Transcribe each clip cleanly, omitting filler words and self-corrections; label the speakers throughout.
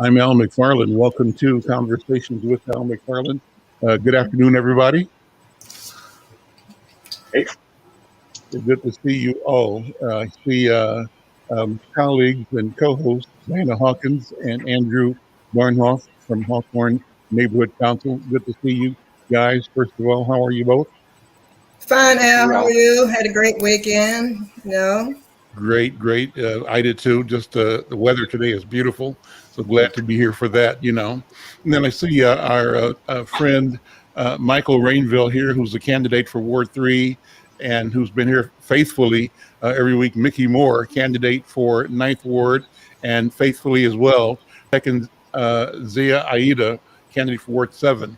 Speaker 1: I'm Al McFarlane. Welcome to Conversations with Al McFarlane. Good afternoon, everybody.
Speaker 2: Hey,
Speaker 1: Good to see you all. I see colleagues and co-hosts Diana Hawkins and Andrew Barnhoff from Hawthorne Neighborhood Council. Good to see you guys. First of all, how are you both?
Speaker 3: Fine, Al. How are
Speaker 2: well,
Speaker 3: you? Had a great weekend.
Speaker 1: Great, great. I did too. Just the weather today is beautiful. So glad to be here for that, And then I see our friend Michael Rainville here, who's a candidate for Ward 3 and who's been here faithfully every week. Mickey Moore, candidate for Ninth Ward, and faithfully as well. Second, Zia Aida, candidate for Ward 7.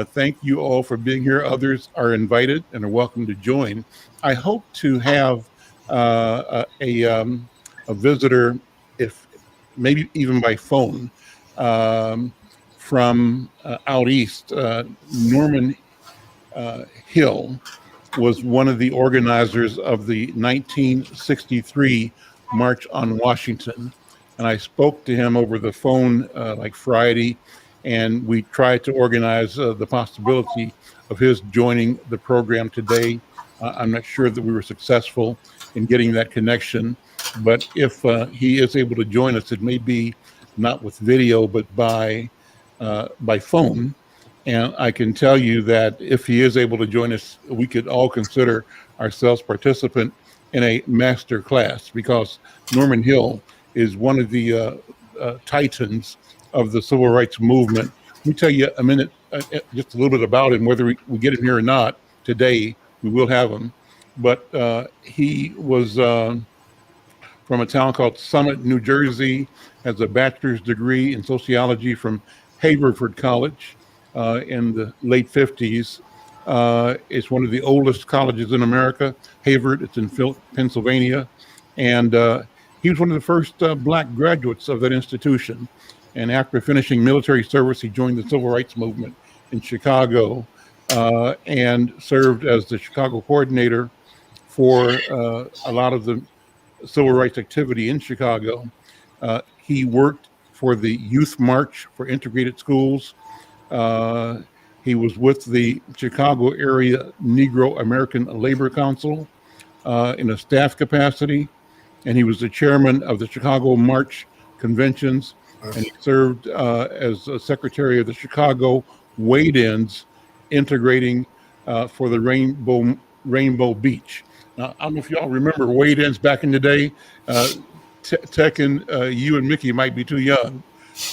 Speaker 1: Thank you all for being here. Others are invited and are welcome to join. I hope to have a visitor, if maybe even by phone, from out east. Norman Hill was one of the organizers of the 1963 March on Washington. And I spoke to him over the phone like Friday, and we tried to organize the possibility of his joining the program today. I'm not sure that we were successful in getting that connection, but if he is able to join us, it may be not with video, but by phone. And I can tell you that if he is able to join us, we could all consider ourselves participant in a master class, because Norman Hill is one of the titans of the civil rights movement. Let me tell you a minute, just a little bit about him, whether we get him here or not today. We will have him. But he was from a town called Summit, New Jersey, has a bachelor's degree in sociology from Haverford College in the late 50s. It's one of the oldest colleges in America, Haverford. It's in Pennsylvania. And he was one of the first Black graduates of that institution. And after finishing military service, he joined the civil rights movement in Chicago and served as the Chicago coordinator for a lot of the civil rights activity in Chicago. He worked for the Youth March for Integrated Schools. He was with the Chicago Area Negro American Labor Council in a staff capacity, and he was the chairman of the Chicago March Conventions, and he served as a secretary of the Chicago Wade-ins, integrating for the Rainbow Beach. Now, I don't know if y'all remember Wade-ins back in the day. Tekken, you and Mickey might be too young.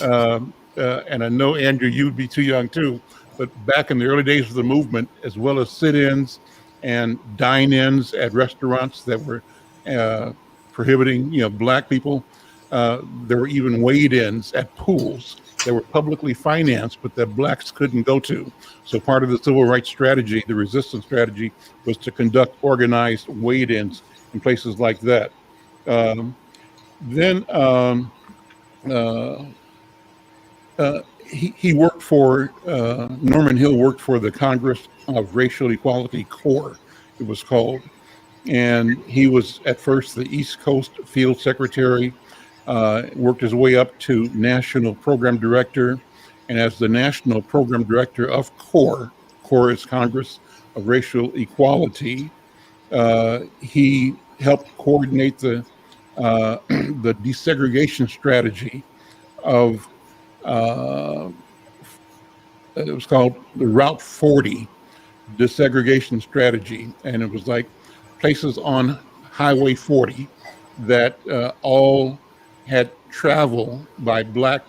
Speaker 1: And I know, Andrew, you'd be too young too. But back in the early days of the movement, as well as sit-ins and dine-ins at restaurants that were prohibiting, Black people, there were even wade-ins at pools that were publicly financed, but that Blacks couldn't go to. So part of the civil rights strategy, the resistance strategy, was to conduct organized wade-ins in places like that. Then he worked for, Norman Hill worked for the Congress of Racial Equality Corps, it was called. And he was at first the East Coast Field Secretary, worked his way up to National Program Director. And as the National Program Director of CORE is Congress of Racial Equality, he helped coordinate the desegregation strategy of, it was called the Route 40 desegregation strategy. And it was like places on Highway 40 that all had travel by Black,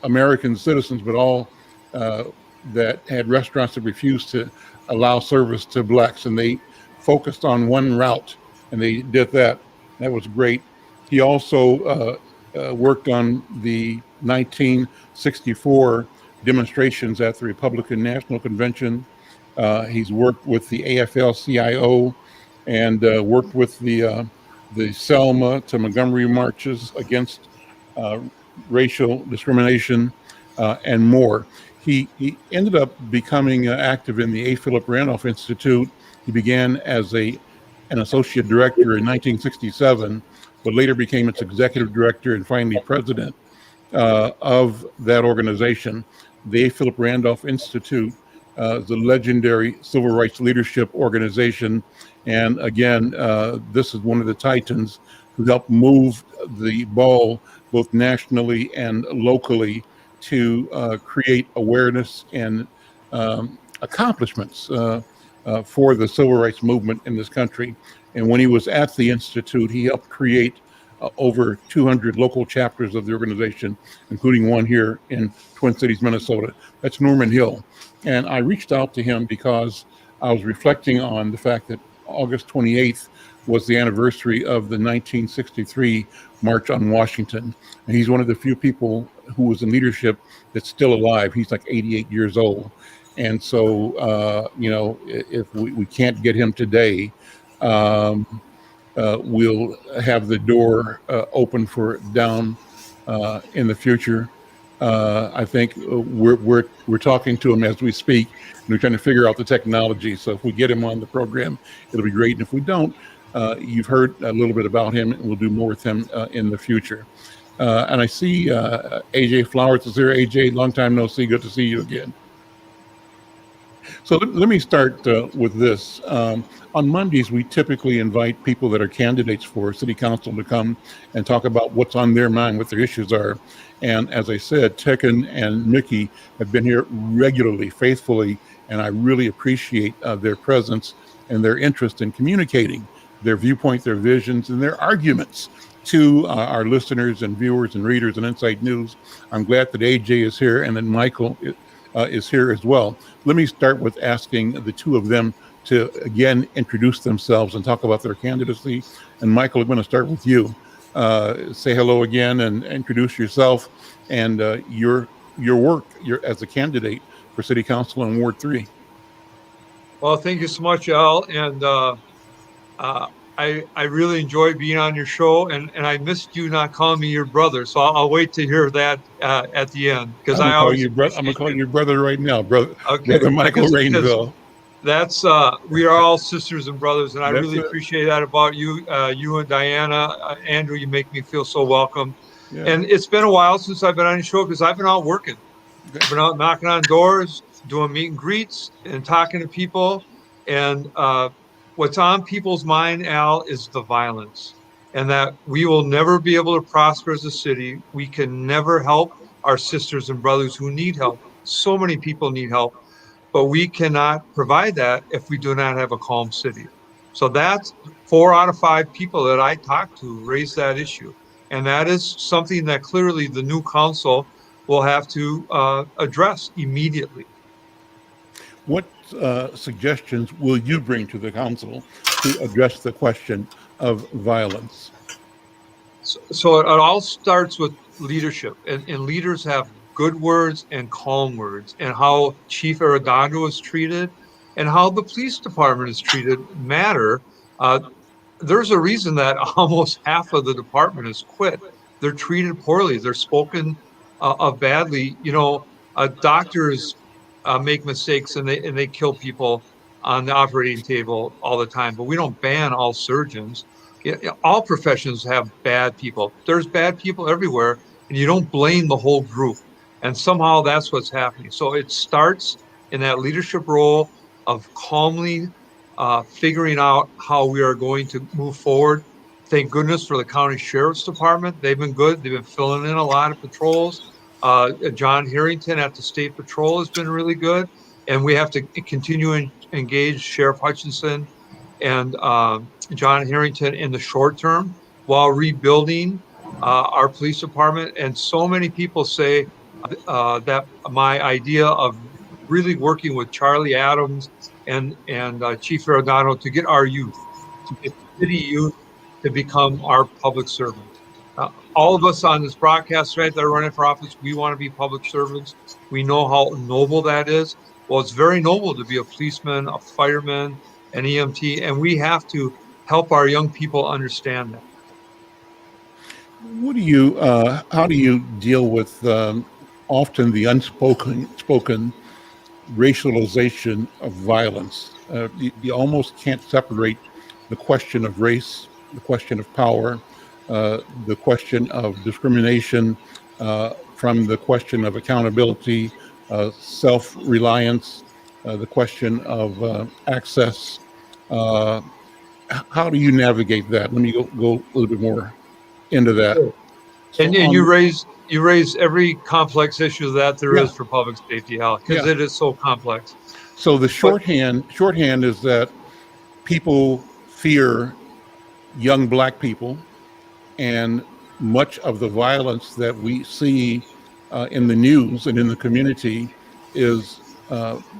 Speaker 1: American citizens, but all that had restaurants that refused to allow service to Blacks. And they focused on one route, and they did that. That was great. He also worked on the 1964 demonstrations at the Republican National Convention. He's worked with the AFL-CIO and worked with the Selma to Montgomery marches against racial discrimination and more. He ended up becoming active in the A. Philip Randolph Institute. He began as an associate director in 1967, but later became its executive director and finally president. of that organization. The A. Philip Randolph Institute, the legendary civil rights leadership organization. And again, this is one of the titans who helped move the ball both nationally and locally to create awareness and accomplishments for the civil rights movement in this country. And when he was at the Institute, he helped create over 200 local chapters of the organization, including one here in Twin Cities, Minnesota. That's Norman Hill. And I reached out to him because I was reflecting on the fact that August 28th was the anniversary of the 1963 March on Washington. And he's one of the few people who was in leadership that's still alive. He's like 88 years old. And so, if we can't get him today, we'll have the door open for down in the future. I think we're talking to him as we speak, and we're trying to figure out the technology. So if we get him on the program, it'll be great. And if we don't, you've heard a little bit about him, and we'll do more with him in the future. And I see AJ Flowers is here. AJ, long time no see. Good to see you again. So let me start with this. On Mondays, we typically invite people that are candidates for city council to come and talk about what's on their mind, what their issues are. And as I said, Tekken and Mickey have been here regularly, faithfully, and I really appreciate their presence and their interest in communicating their viewpoint, their visions, and their arguments to our listeners and viewers and readers and Insight News. I'm glad that AJ is here and then Michael is here as well. Let me start with asking the two of them to again introduce themselves and talk about their candidacy. And Michael, I'm going to start with you. Say hello again and introduce yourself and your work as a candidate for City Council in Ward 3.
Speaker 2: Well, thank you so much, Al. And I really enjoyed being on your show, and I missed you not calling me your brother. So I'll wait to hear that at the end, because I'm
Speaker 1: gonna call you your brother right now, brother. Okay. Brother Michael Rainville.
Speaker 2: That's we are all sisters and brothers, and I really appreciate that about you, you and Diana, Andrew. You make me feel so welcome. Yeah. And it's been a while since I've been on your show because I've been out working. Okay. I've been out knocking on doors, doing meet and greets, and talking to people. And what's on people's mind, Al, is the violence, and that we will never be able to prosper as a city. We can never help our sisters and brothers who need help. So many people need help. But we cannot provide that if we do not have a calm city. So that's 4 out of 5 people that I talked to raised that issue. And that is something that clearly the new council will have to address immediately.
Speaker 1: What suggestions will you bring to the council to address the question of violence?
Speaker 2: So it all starts with leadership, and leaders have good words and calm words, and how Chief Arredondo is treated and how the police department is treated matter. There's a reason that almost half of the department has quit. They're treated poorly. They're spoken of badly. Doctors make mistakes and they kill people on the operating table all the time, but we don't ban all surgeons. All professions have bad people. There's bad people everywhere, and you don't blame the whole group. And somehow that's what's happening. So it starts in that leadership role of calmly figuring out how we are going to move forward. Thank goodness for the county sheriff's department. They've been good. They've been filling in a lot of patrols. John Harrington at the state patrol has been really good. And we have to continue and engage Sheriff Hutchinson and John Harrington in the short term while rebuilding our police department. And so many people say, that my idea of really working with Charlie Adams and Chief Arredondo to get our youth, to get city youth to become our public servants. All of us on this broadcast tonight that are running for office, we want to be public servants. We know how noble that is. Well, it's very noble to be a policeman, a fireman, an EMT, and we have to help our young people understand that.
Speaker 1: How do you deal with often the unspoken racialization of violence? You almost can't separate the question of race, the question of power, the question of discrimination, from the question of accountability, self-reliance, the question of access. Uh, how do you navigate that? Let me go a little bit more into that.
Speaker 2: Sure.
Speaker 1: So
Speaker 2: And
Speaker 1: on,
Speaker 2: you raise every complex issue that there
Speaker 1: yeah,
Speaker 2: is for public safety, Al, because
Speaker 1: yeah.
Speaker 2: it is so complex.
Speaker 1: So the
Speaker 2: But
Speaker 1: shorthand is that people fear young black people, and much of the violence that we see in the news and in the community is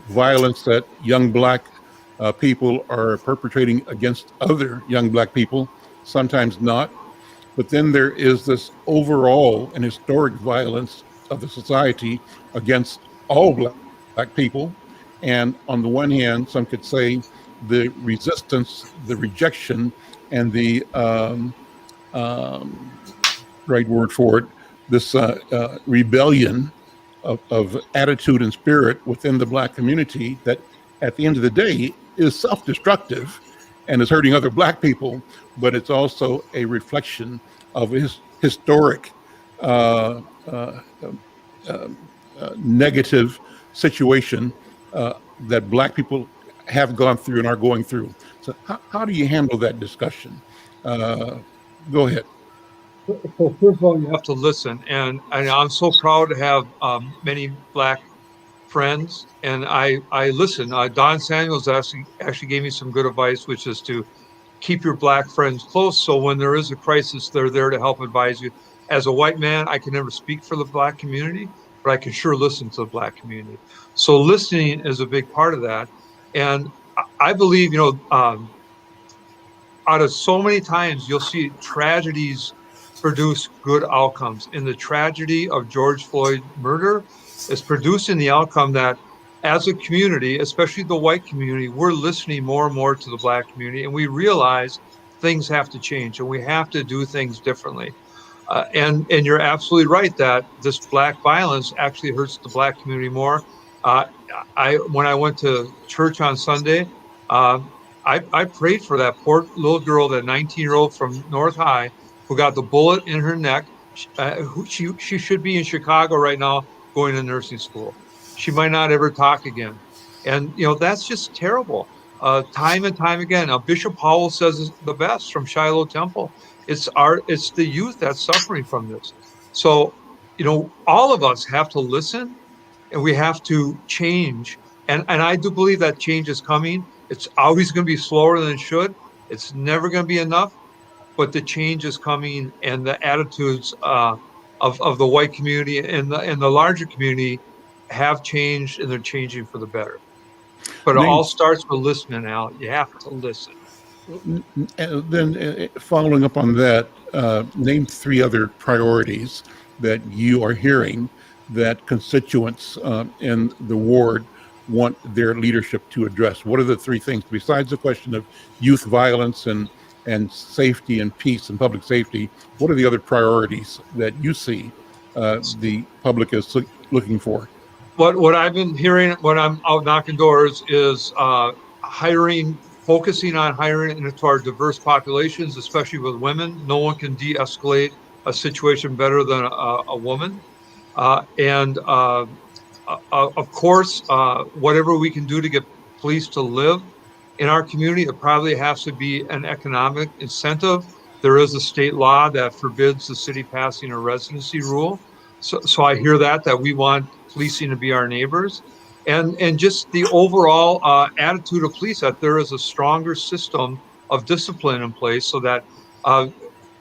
Speaker 1: violence that young black people are perpetrating against other young black people, sometimes not. But then there is this overall and historic violence of the society against all black people. And on the one hand, some could say the resistance, the rejection, and the um, right word for it, this rebellion of attitude and spirit within the black community that at the end of the day is self-destructive and is hurting other black people, but it's also a reflection of his historic uh, uh, uh, negative situation that black people have gone through and are going through. So how do you handle that discussion? Uh, Go ahead.
Speaker 2: so first of all, you have to listen, and I'm so proud to have many black friends, and I listen. Don Samuels actually gave me some good advice, which is to keep your black friends close. So when there is a crisis, they're there to help advise you. As a white man, I can never speak for the black community, but I can sure listen to the black community. So listening is a big part of that. And I believe, out of so many times, you'll see tragedies produce good outcomes. And the tragedy of George Floyd murder is producing the outcome that as a community, especially the white community, we're listening more and more to the black community, and we realize things have to change and we have to do things differently. And you're absolutely right that this black violence actually hurts the black community more. Uh, when I went to church on Sunday, uh, I prayed for that poor little girl, that 19-year-old from North High, who got the bullet in her neck. She should be in Chicago right now, going to nursing school. She might not ever talk again, and that's just terrible. Time and time again, Bishop Powell says the best from Shiloh Temple. It's the youth that's suffering from this. So, all of us have to listen, and we have to change. And I do believe that change is coming. It's always going to be slower than it should. It's never going to be enough, but the change is coming, and the attitudes of the white community and the larger community have changed, and they're changing for the better. But it
Speaker 1: Name
Speaker 2: all starts with listening, Al. You have to listen.
Speaker 1: then following up on that, name three other priorities that you are hearing that constituents in the ward want their leadership to address. What are the three things besides the question of youth violence and safety and peace and public safety? What are the other priorities that you see the public is looking for?
Speaker 2: What I've been hearing when I'm out knocking doors is focusing on hiring into our diverse populations, especially with women. No one can de-escalate a situation better than a woman. Of course, whatever we can do to get police to live in our community, it probably has to be an economic incentive. There is a state law that forbids the city passing a residency rule. So I hear that we want policing to be our neighbors, and just the overall attitude of police, that there is a stronger system of discipline in place, so that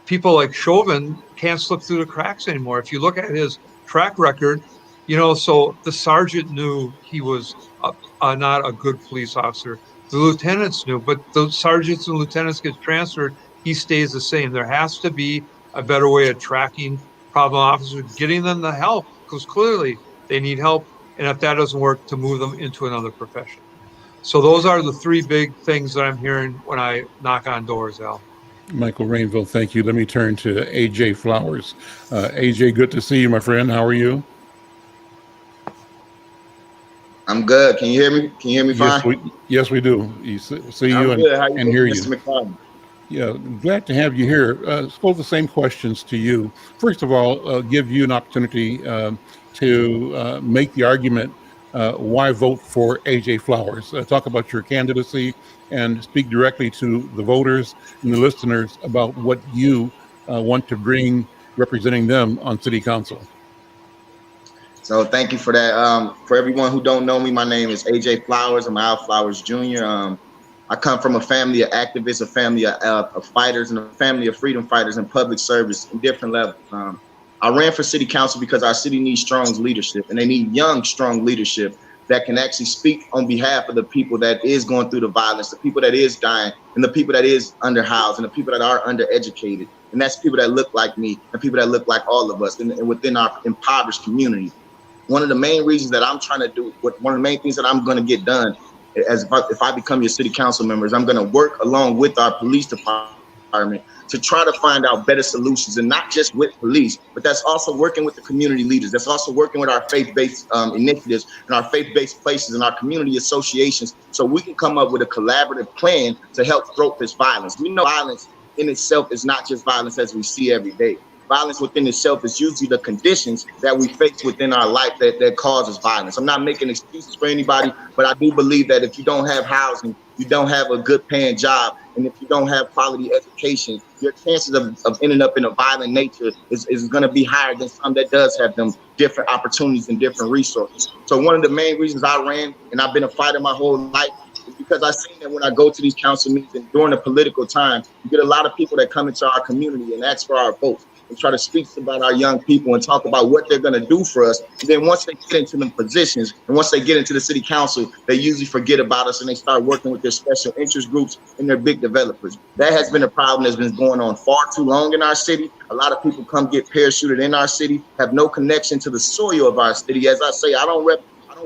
Speaker 2: people like Chauvin can't slip through the cracks anymore. If you look at his track record, so the sergeant knew he was not a good police officer. The lieutenants knew, but the sergeants and lieutenants get transferred, he stays the same. There has to be a better way of tracking problem officers, getting them the help, because clearly they need help. And if that doesn't work, to move them into another profession. So those are the three big things that I'm hearing when I knock on doors, Al.
Speaker 1: Michael Rainville, thank you. Let me turn to AJ Flowers. AJ, good to see you, my friend. How are you?
Speaker 4: I'm good. Can you hear me? Can you hear me fine?
Speaker 1: Yes, we do. See you
Speaker 4: I'm good. How you
Speaker 1: and
Speaker 4: doing,
Speaker 1: hear
Speaker 4: Mr.
Speaker 1: you.
Speaker 4: McFarlane?
Speaker 1: Yeah, glad to have you here. Let's pose the same questions to you. First of all, give you an opportunity to make the argument why vote for A.J. Flowers. Talk about your candidacy and speak directly to the voters and the listeners about what you want to bring representing them on City Council.
Speaker 4: So thank you for that. For everyone who don't know me, my name is AJ Flowers. I'm Al Flowers Jr. I come from a family of activists, a family of fighters, and a family of freedom fighters in public service in different levels. I ran for city council because our city needs strong leadership, and they need young, strong leadership that can actually speak on behalf of the people that is going through the violence, the people that is dying, and the people that is underhoused, and the people that are undereducated. And that's people that look like me, and people that look like all of us, and within our impoverished community. One of the main reasons that I'm trying to do, one of the main things that I'm going to get done, if I become your city council member, is I'm going to work along with our police department to try to find out better solutions, and not just with police, but that's also working with the community leaders. That's also working with our faith-based initiatives and our faith-based places and our community associations, so we can come up with a collaborative plan to help thwart this violence. We know violence in itself is not just violence as we see every day. Violence within itself is usually the conditions that we face within our life that causes violence. I'm not making excuses for anybody, but I do believe that if you don't have housing, you don't have a good paying job, and if you don't have quality education, your chances of ending up in a violent nature is going to be higher than some that does have them different opportunities and different resources. So one of the main reasons I ran, and I've been a fighter my whole life, is because I've seen that when I go to these council meetings and during the political time, you get a lot of people that come into our community and ask for our votes and try to speak about our young people and talk about what they're going to do for us. And then once they get into them positions and once they get into the city council, they usually forget about us and they start working with their special interest groups and their big developers. That has been a problem that's been going on far too long in our city. A lot of people come get parachuted in our city, have no connection to the soil of our city. As I say, I don't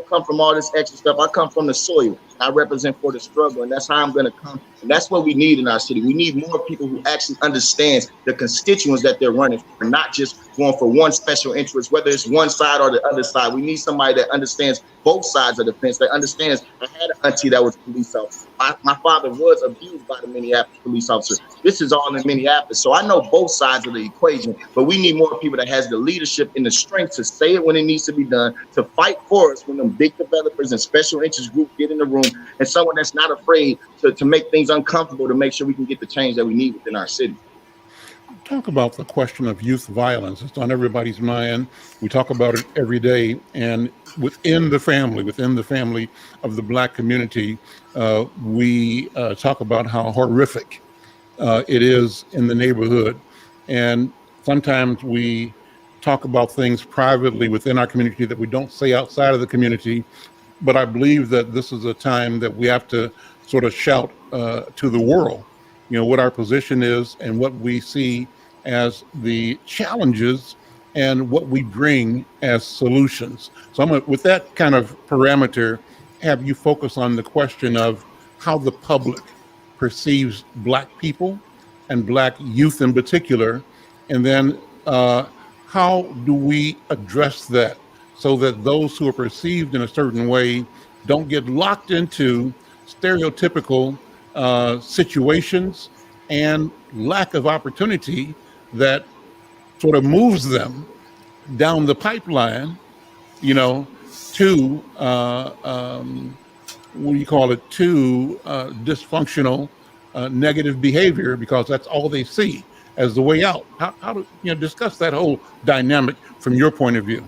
Speaker 4: come from all this extra stuff. I come from the soil. I represent for the struggle, and that's how I'm going to come. And that's what we need in our city. We need more people who actually understand the constituents that they're running for, not just going for one special interest, whether it's one side or the other side. We need somebody that understands both sides of the fence, that understands. I had an auntie that was a police officer. My father was abused by the Minneapolis police officer. This is all in Minneapolis. So I know both sides of the equation, but we need more people that has the leadership and the strength to say it when it needs to be done, to fight for us when them big developers and special interest groups get in the room, and someone that's not afraid to make things uncomfortable to make sure we can get the change that we need within our city.
Speaker 1: Talk about the question of youth violence. It's on everybody's mind. We talk about it every day. And within the family of the Black community, we talk about how horrific it is in the neighborhood. And sometimes we talk about things privately within our community that we don't say outside of the community. But I believe that this is a time that we have to sort of shout to the world, what our position is and what we see as the challenges and what we bring as solutions. So I'm gonna, with that kind of parameter, have you focus on the question of how the public perceives Black people and Black youth in particular, and then how do we address that so that those who are perceived in a certain way don't get locked into stereotypical situations and lack of opportunity that sort of moves them down the pipeline, to what do you call it, to dysfunctional negative behavior, because that's all they see as the way out. How do discuss that whole dynamic from your point of view?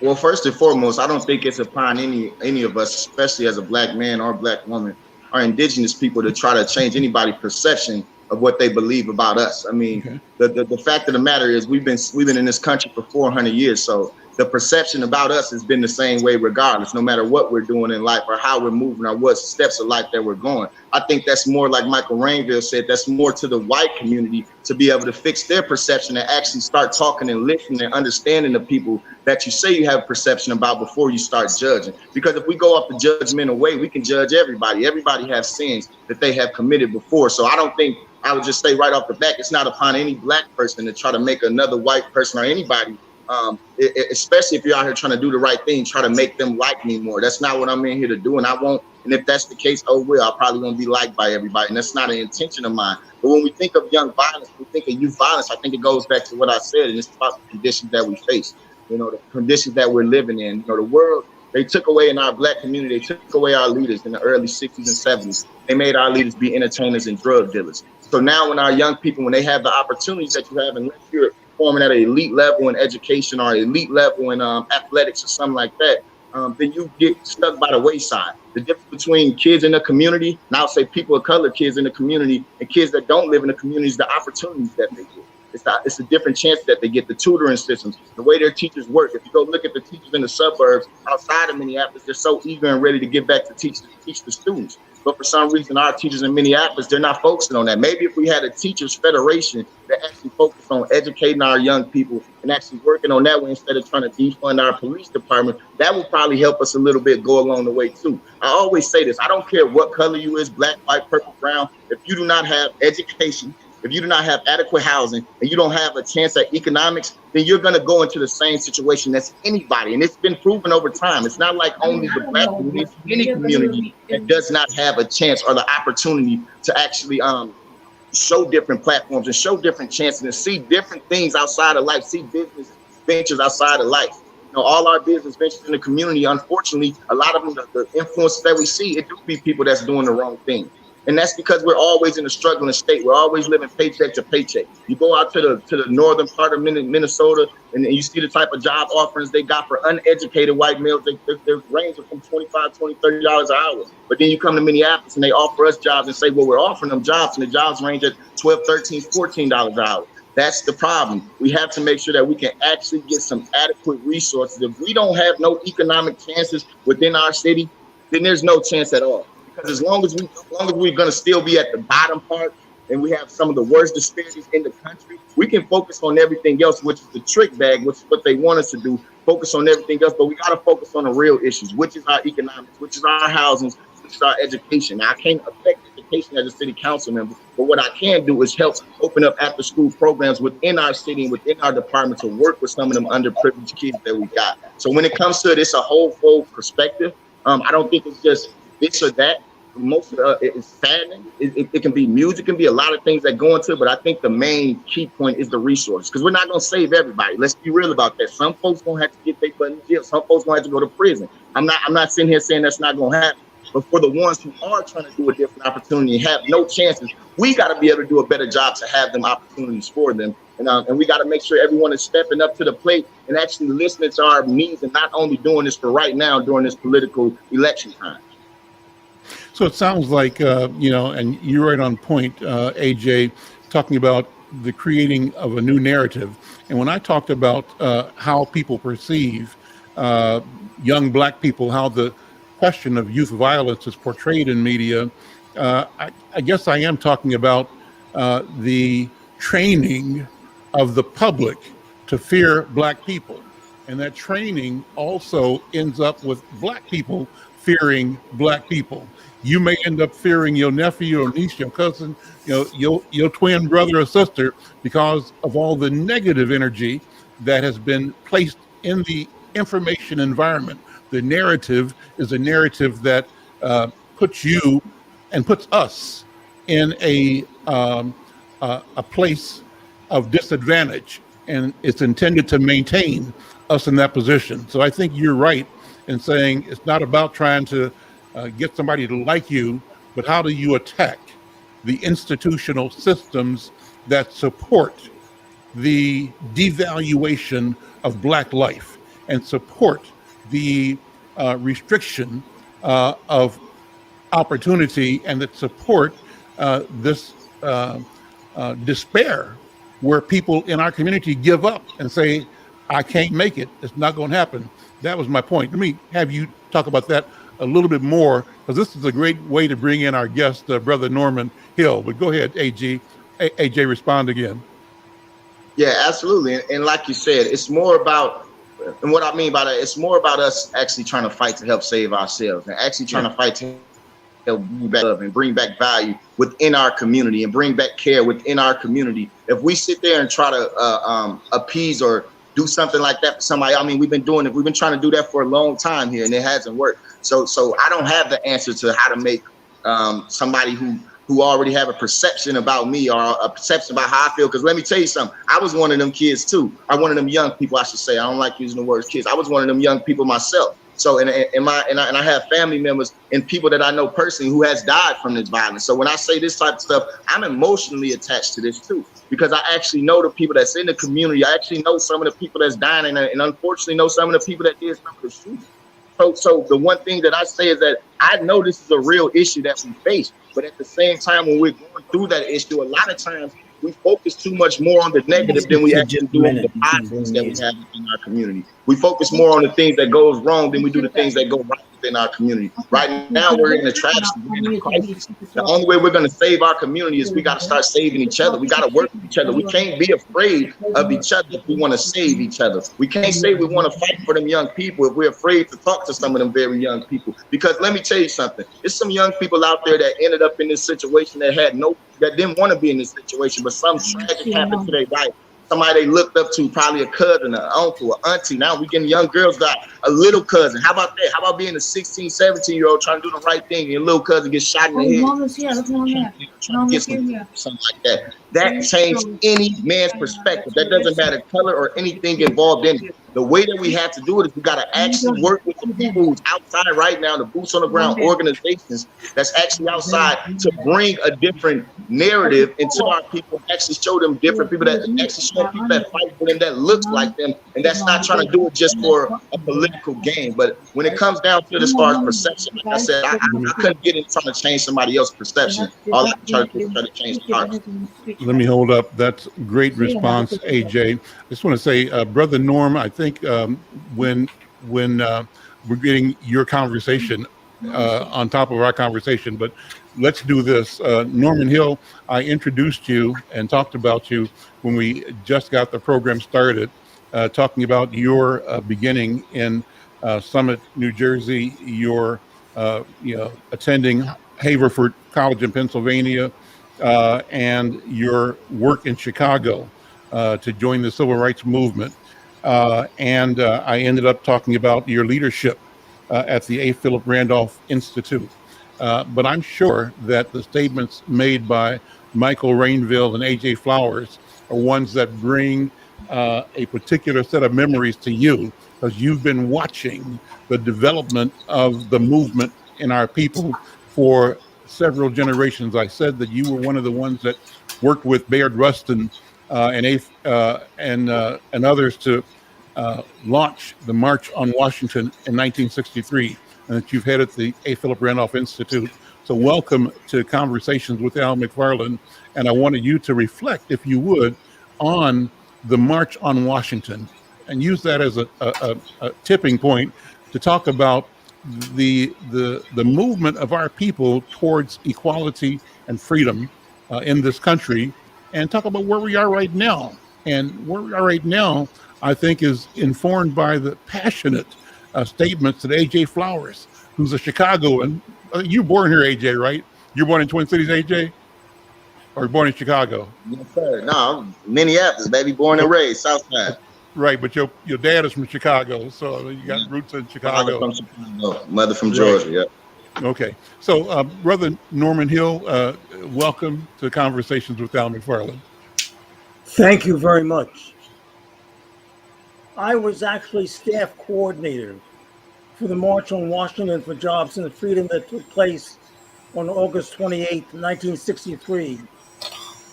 Speaker 4: Well, first and foremost, I don't think it's upon any of us, especially as a Black man or Black woman or indigenous people, to try to change anybody's perception of what they believe about us. I mean, okay. the fact of the matter is we've been in this country for 400 years. So the perception about us has been the same way regardless, no matter what we're doing in life or how we're moving or what steps of life that we're going. I think that's more, like Michael Rainville said, that's more to the white community to be able to fix their perception and actually start talking and listening and understanding the people that you say you have perception about before you start judging. Because if we go off the judgmental way, we can judge everybody. Everybody has sins that they have committed before. So I don't think, I would just say right off the bat, it's not upon any Black person to try to make another white person or anybody Especially if you're out here trying to do the right thing, try to make them like me more. That's not what I'm in here to do, and I won't. And if that's the case, oh well, I probably won't be liked by everybody, and that's not an intention of mine. But when we think of young violence, we think of youth violence. I think it goes back to what I said, and it's about the conditions that we face. You know, the conditions that we're living in. You know, the world. They took away in our Black community. They took away our leaders in the early 60s and 70s. They made our leaders be entertainers and drug dealers. So now when our young people, when they have the opportunities that you have, unless you're performing at an elite level in education or elite level in athletics or something like that, then you get stuck by the wayside. The difference between kids in the community, and I'll say people of color kids in the community, and kids that don't live in the community is the opportunities that they get. It's a different chance that they get, the tutoring systems, the way their teachers work. If you go look at the teachers in the suburbs outside of Minneapolis, they're so eager and ready to get back to teach the students. But for some reason, our teachers in Minneapolis, they're not focusing on that. Maybe if we had a teachers federation that actually focused on educating our young people and actually working on that way instead of trying to defund our police department, that would probably help us a little bit go along the way too. I always say this, I don't care what color you is, black, white, purple, brown, if you do not have education, if you do not have adequate housing and you don't have a chance at economics, then you're going to go into the same situation as anybody. And it's been proven over time. It's not like only the Black community, it's any community that does not have a chance or the opportunity to actually show different platforms and show different chances and see different things outside of life, see business ventures outside of life. You know, all our business ventures in the community, unfortunately, a lot of them, the influences that we see, it do be people that's doing the wrong thing. And that's because we're always in a struggling state. We're always living paycheck to paycheck. You go out to the northern part of Minnesota, and you see the type of job offerings they got for uneducated white males. They're ranging from $25, $20, $30 an hour. But then you come to Minneapolis, and they offer us jobs and say, well, we're offering them jobs, and the jobs range at $12, $13, $14 an hour. That's the problem. We have to make sure that we can actually get some adequate resources. If we don't have no economic chances within our city, then there's no chance at all. Because as long as we're going to still be at the bottom part and we have some of the worst disparities in the country, we can focus on everything else, which is the trick bag, which is what they want us to do, focus on everything else. But we got to focus on the real issues, which is our economics, which is our housing, which is our education. Now, I can't affect education as a city council member, but what I can do is help open up after school programs within our city and within our department to work with some of them underprivileged kids that we got. So when it comes to it, it's a whole full perspective. I don't think it's just this or that. Most of it's saddening. It can be music, it can be a lot of things that go into it, but I think the main key point is the resources, because we're not going to save everybody. Let's be real about that. Some folks going to have to get their butt in jail. Some folks going to have to go to prison. I'm not sitting here saying that's not going to happen. But for the ones who are trying to do a different opportunity and have no chances, we got to be able to do a better job to have them opportunities for them. And we got to make sure everyone is stepping up to the plate and actually listening to our needs and not only doing this for right now during this political election time.
Speaker 1: So it sounds like, and you're right on point, AJ, talking about the creating of a new narrative. And when I talked about how people perceive young Black people, how the question of youth violence is portrayed in media, I guess I am talking about the training of the public to fear Black people. And that training also ends up with Black people fearing Black people. You may end up fearing your nephew or niece, your cousin, your twin brother or sister, because of all the negative energy that has been placed in the information environment. The narrative is a narrative that puts you and puts us in a place of disadvantage, and it's intended to maintain us in that position. So I think you're right in saying it's not about trying to get somebody to like you, but how do you attack the institutional systems that support the devaluation of Black life and support the restriction of opportunity, and that support this despair where people in our community give up and say, I can't make it, it's not going to happen. That was my point. Let me have you talk about that a little bit more, because this is a great way to bring in our guest, Brother Norman Hill. But go ahead, AJ, respond again.
Speaker 4: Yeah, absolutely. And like you said, it's more about, and what I mean by that, it's more about us actually trying to fight to help save ourselves and actually trying to fight to help bring back love and bring back value within our community and bring back care within our community. If we sit there and try to appease or do something like that for somebody. I mean, we've been doing it. We've been trying to do that for a long time here, and it hasn't worked. So I don't have the answer to how to make somebody who already have a perception about me or a perception about how I feel. Because let me tell you something. I was one of them kids too. Or one of them young people, I should say. I don't like using the word kids. I was one of them young people myself. So and I have family members and people that I know personally who has died from this violence. So when I say this type of stuff, I'm emotionally attached to this too, because I actually know the people that's in the community. I actually know some of the people that's dying, and unfortunately know some of the people that did some of the shooting. So the one thing that I say is that I know this is a real issue that we face, but at the same time, when we're going through that issue, a lot of times we focus too much more on the negative than we actually do on the positives that we have in our community. We focus more on the things that goes wrong than we do the things that go right within our community. Right now, we're in a tragedy, we're in a crisis. The only way we're going to save our community is we got to start saving each other. We got to work with each other. We can't be afraid of each other if we want to save each other. We can't say we want to fight for them young people if we're afraid to talk to some of them very young people. Because let me tell you something. There's some young people out there that ended up in this situation that didn't want to be in this situation, but some tragic happened to their life. Somebody they looked up to, probably a cousin, an uncle, an auntie. Now we getting young girls got a little cousin. How about that? How about being a 16, 17-year-old trying to do the right thing and your little cousin gets shot in the head?
Speaker 5: Mama's here. Look, Mom there. Mama's here.
Speaker 4: Something like that. That changed any man's perspective. That doesn't matter color or anything involved in it. The way that we have to do it is we got to actually work with the people who's outside right now, the boots on the ground organizations that's actually outside, to bring a different narrative into our people, actually show them different people, that actually show people that fight for them, that looks like them, and that's not trying to do it just for a political game. But when it comes down to it as far as perception, like I said, I couldn't get in trying to change somebody else's perception. All I try to do is try to change ours.
Speaker 1: Let me hold up. That's great response, AJ. I just want to say, Brother Norm, I think when we're getting your conversation on top of our conversation, but let's do this. Norman Hill, I introduced you and talked about you when we just got the program started, talking about your beginning in Summit, New Jersey, your attending Haverford College in Pennsylvania, and your work in Chicago to join the civil rights movement. And I ended up talking about your leadership at the A. Philip Randolph Institute. But I'm sure that the statements made by Michael Rainville and A.J. Flowers are ones that bring a particular set of memories to you, because you've been watching the development of the movement in our people for several generations. I said that you were one of the ones that worked with Bayard Rustin and others to launch the March on Washington in 1963, and that you've headed the A. Philip Randolph Institute. So welcome to Conversations with Al McFarlane. And I wanted you to reflect, if you would, on the March on Washington, and use that as a tipping point to talk about the movement of our people towards equality and freedom in this country, and talk about where we are right now. And where we are right now, I think, is informed by the passionate statements that A.J. Flowers, who's a Chicagoan. You born here, A.J., right? You're born in Twin Cities, A.J.? Or born in Chicago?
Speaker 4: Yes, sir. No, I'm Minneapolis, baby, born and raised, Southside.
Speaker 1: Right, but your dad is from Chicago, so you got roots in Chicago.
Speaker 4: Father from Chicago, mother from Georgia, right. Yeah.
Speaker 1: Okay, so Brother Norman Hill, welcome to Conversations with Al McFarlane.
Speaker 6: Thank you very much. I was actually staff coordinator for the March on Washington for Jobs and Freedom that took place on August 28, 1963,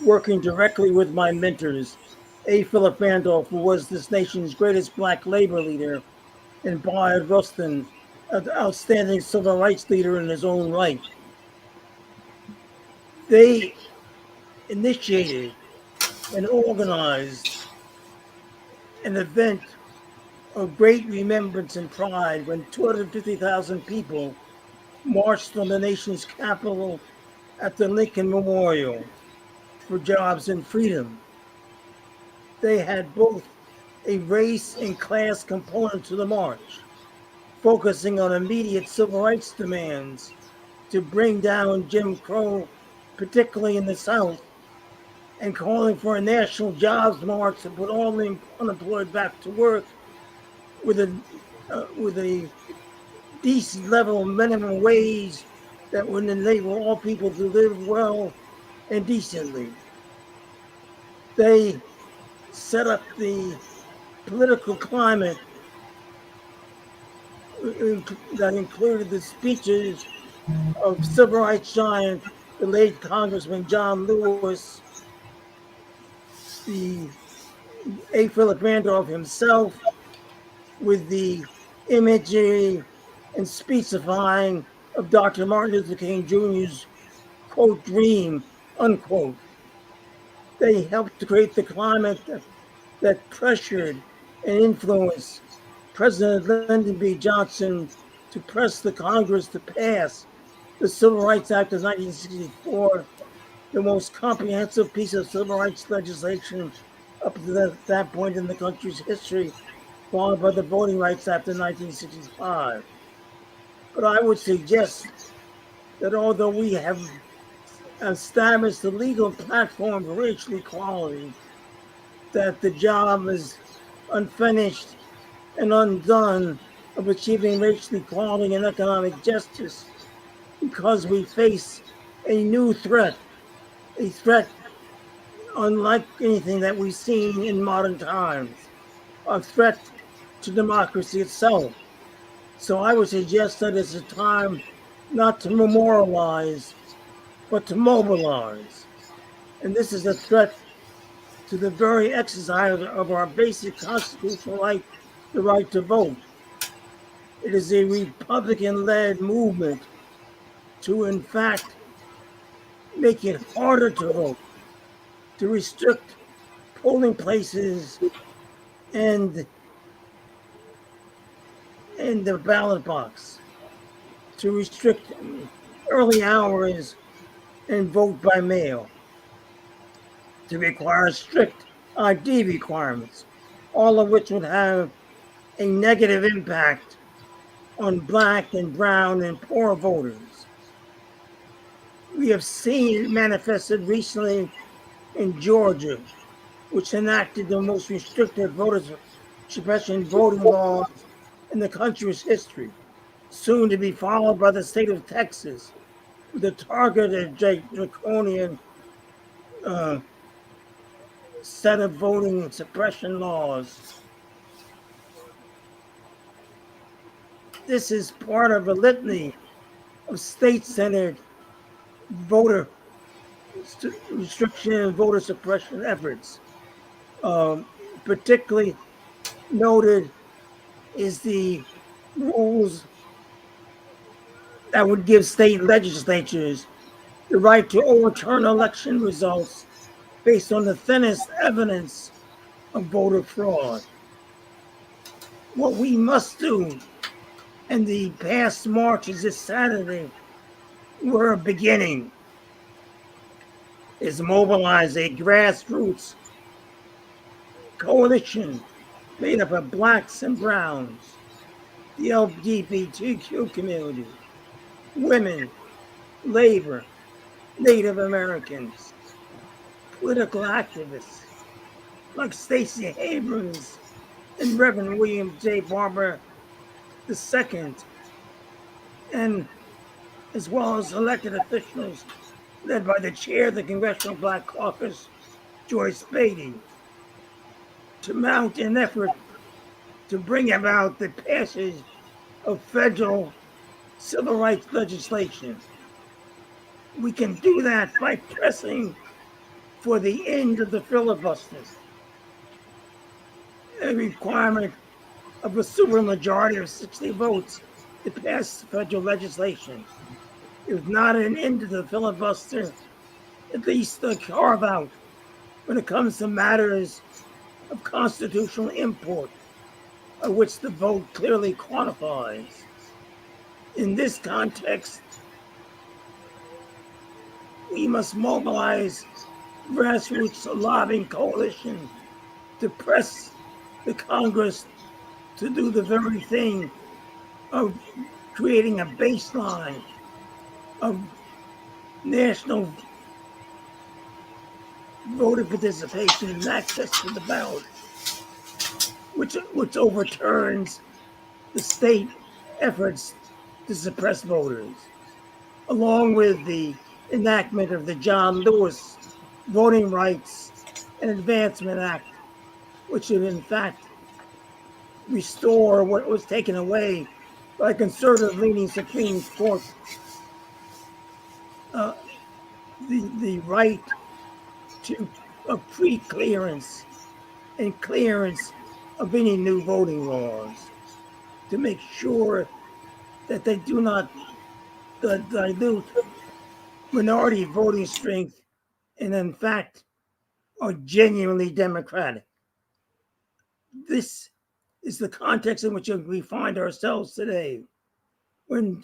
Speaker 6: working directly with my mentors, A. Philip Randolph, who was this nation's greatest black labor leader, and Bayard Rustin, an outstanding civil rights leader in his own right. They initiated and organized an event of great remembrance and pride when 250,000 people marched on the nation's capital at the Lincoln Memorial for Jobs and Freedom. They had both a race and class component to the march, focusing on immediate civil rights demands to bring down Jim Crow, particularly in the South, and calling for a national jobs march to put all the unemployed back to work with a decent level of minimum wage that would enable all people to live well and decently. They set up the political climate that included the speeches of civil rights giant, the late Congressman John Lewis, the A. Philip Randolph himself, with the imagery and speechifying of Dr. Martin Luther King Jr.'s quote dream, unquote. They helped to create the climate that pressured and influenced President Lyndon B. Johnson to press the Congress to pass the Civil Rights Act of 1964, the most comprehensive piece of civil rights legislation up to that point in the country's history, followed by the Voting Rights Act of 1965. But I would suggest that although we have established the legal platform for racial equality, that the job is unfinished and undone of achieving racial equality and economic justice because we face a new threat, a threat unlike anything that we've seen in modern times, a threat to democracy itself. So I would suggest that it's a time not to memorialize, but to mobilize. And this is a threat to the very exercise of our basic constitutional right, the right to vote. It is a Republican-led movement to, in fact, make it harder to vote, to restrict polling places and the ballot box, to restrict early hours and vote by mail, to require strict ID requirements, all of which would have a negative impact on Black and brown and poor voters. We have seen it manifested recently in Georgia, which enacted the most restrictive voter suppression voting laws in the country's history, soon to be followed by the state of Texas, with a targeted draconian set of voting suppression laws. This is part of a litany of state-centered voter restriction and voter suppression efforts. Particularly noted is the rules that would give state legislatures the right to overturn election results based on the thinnest evidence of voter fraud. What we must do, and the past marches this Saturday were a beginning, is mobilize a grassroots coalition made up of Blacks and browns, the LGBTQ community, women, labor, Native Americans, political activists like Stacey Abrams and Reverend William J. Barber II, and as well as elected officials led by the chair of the Congressional Black Caucus, Joyce Beatty, to mount an effort to bring about the passage of federal civil rights legislation. We can do that by pressing for the end of the filibuster, a requirement of a supermajority of 60 votes to pass federal legislation. If not an end to the filibuster, at least a carve out when it comes to matters of constitutional import, of which the vote clearly quantifies. In this context, we must mobilize grassroots lobbying coalition to press the Congress to do the very thing of creating a baseline of national voter participation and access to the ballot, which overturns the state efforts to suppress voters, along with the enactment of the John Lewis Voting Rights and Advancement Act, which would in fact restore what was taken away by conservative-leaning Supreme Court, the right to a pre-clearance and clearance of any new voting laws, to make sure that they do not dilute minority voting strength and in fact are genuinely democratic. This is the context in which we find ourselves today, when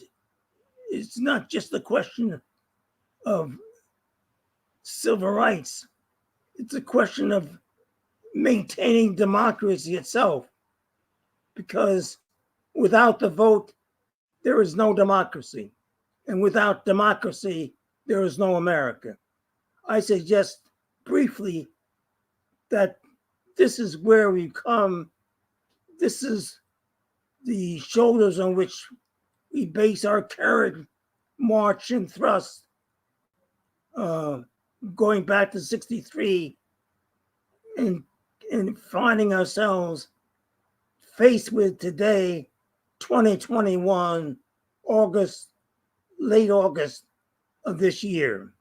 Speaker 6: it's not just the question of civil rights, it's a question of maintaining democracy itself, because without the vote, there is no democracy. And without democracy, there is no America. I suggest briefly that this is where we come. This is the shoulders on which we base our current march and thrust, going back to 63 and finding ourselves faced with today, 2021, late August of this year.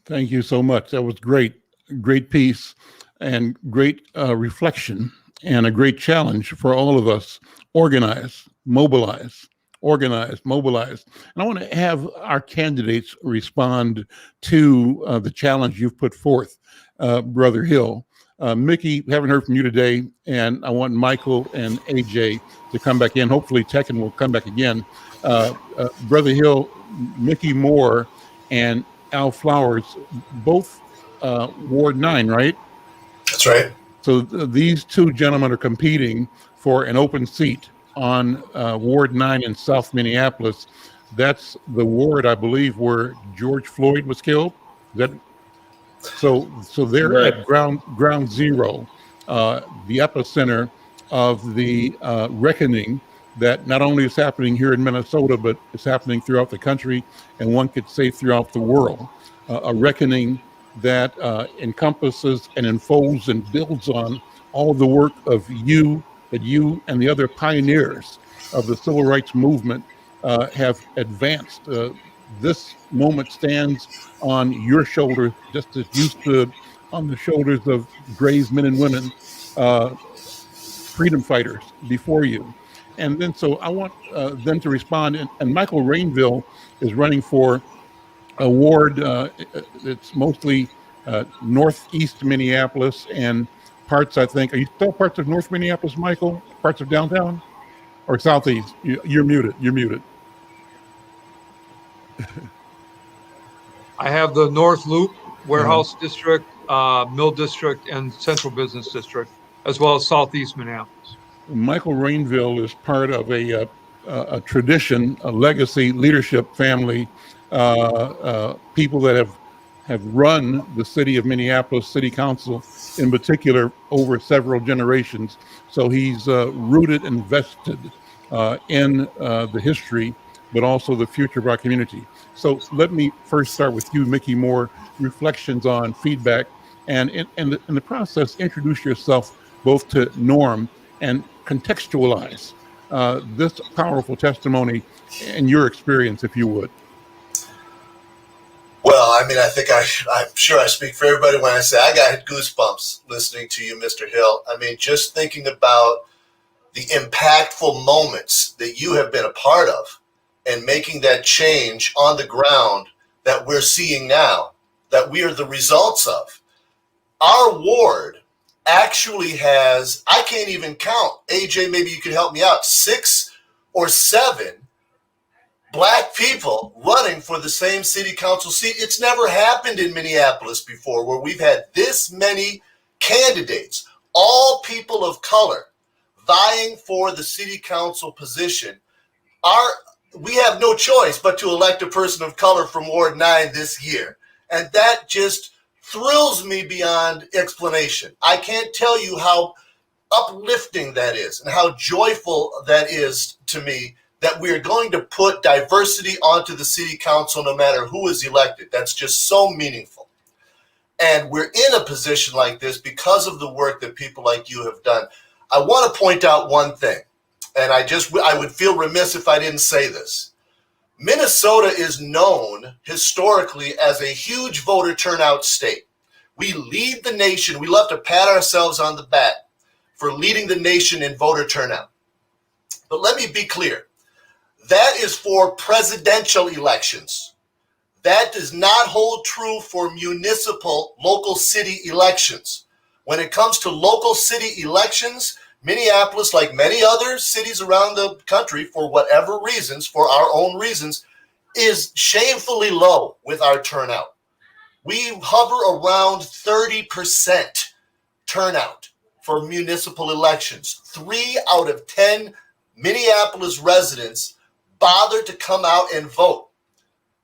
Speaker 1: Thank you so much. That was great, great piece and great reflection and a great challenge for all of us. Organize, mobilize, organize, mobilize. And I want to have our candidates respond to the challenge you've put forth, Brother Hill. Mickey, haven't heard from you today, and I want Michael and AJ to come back in. Hopefully Tekken will come back again. Brother Hill, Mickey Moore, and Al Flowers, both Ward 9, right?
Speaker 7: That's right.
Speaker 1: So these two gentlemen are competing for an open seat on Ward 9 in South Minneapolis. That's the ward, I believe, where George Floyd was killed. So they're
Speaker 4: Right.
Speaker 1: at ground zero, the epicenter of the reckoning that not only is happening here in Minnesota, but it's happening throughout the country, and one could say throughout the world. A reckoning that encompasses and enfolds and builds on all the work of you and the other pioneers of the civil rights movement have advanced. This moment stands on your shoulders, just as you stood on the shoulders of brave men and women, freedom fighters before you. And then, so I want them to respond. And Michael Rainville is running for a ward. It's mostly northeast Minneapolis and parts, I think. Are you still parts of North Minneapolis, Michael? Parts of downtown? Or southeast? You're muted. You're muted.
Speaker 2: I have the North Loop Warehouse District, Mill District, and Central Business District, as well as Southeast Minneapolis.
Speaker 1: Michael Rainville is part of a tradition, a legacy leadership family, people that have run the city of Minneapolis City Council in particular over several generations. So he's rooted and vested in the history, but also the future of our community. So let me first start with you, Mickey Moore, reflections on feedback, and in the process, introduce yourself both to Norm and contextualize this powerful testimony and your experience, if you would.
Speaker 7: Well, I mean, I think I'm sure I speak for everybody when I say I got goosebumps listening to you, Mr. Hill. I mean, just thinking about the impactful moments that you have been a part of and making that change on the ground that we're seeing now, that we are the results of. Our ward actually has, I can't even count, AJ, maybe you could help me out, 6 or 7 Black people running for the same city council seat. It's never happened in Minneapolis before, where we've had this many candidates, all people of color, vying for the city council position, we have no choice but to elect a person of color from Ward 9 this year. And that just thrills me beyond explanation. I can't tell you how uplifting that is and how joyful that is to me, that we're going to put diversity onto the city council no matter who is elected. That's just so meaningful. And we're in a position like this because of the work that people like you have done. I want to point out one thing, and I would feel remiss if I didn't say this. Minnesota is known historically as a huge voter turnout state. We lead the nation. We love to pat ourselves on the back for leading the nation in voter turnout. But let me be clear. That is for presidential elections. That does not hold true for municipal local city elections. When it comes to local city elections, Minneapolis, like many other cities around the country, for whatever reasons, for our own reasons, is shamefully low with our turnout. We hover around 30% turnout for municipal elections. 3 out of 10 Minneapolis residents bother to come out and vote.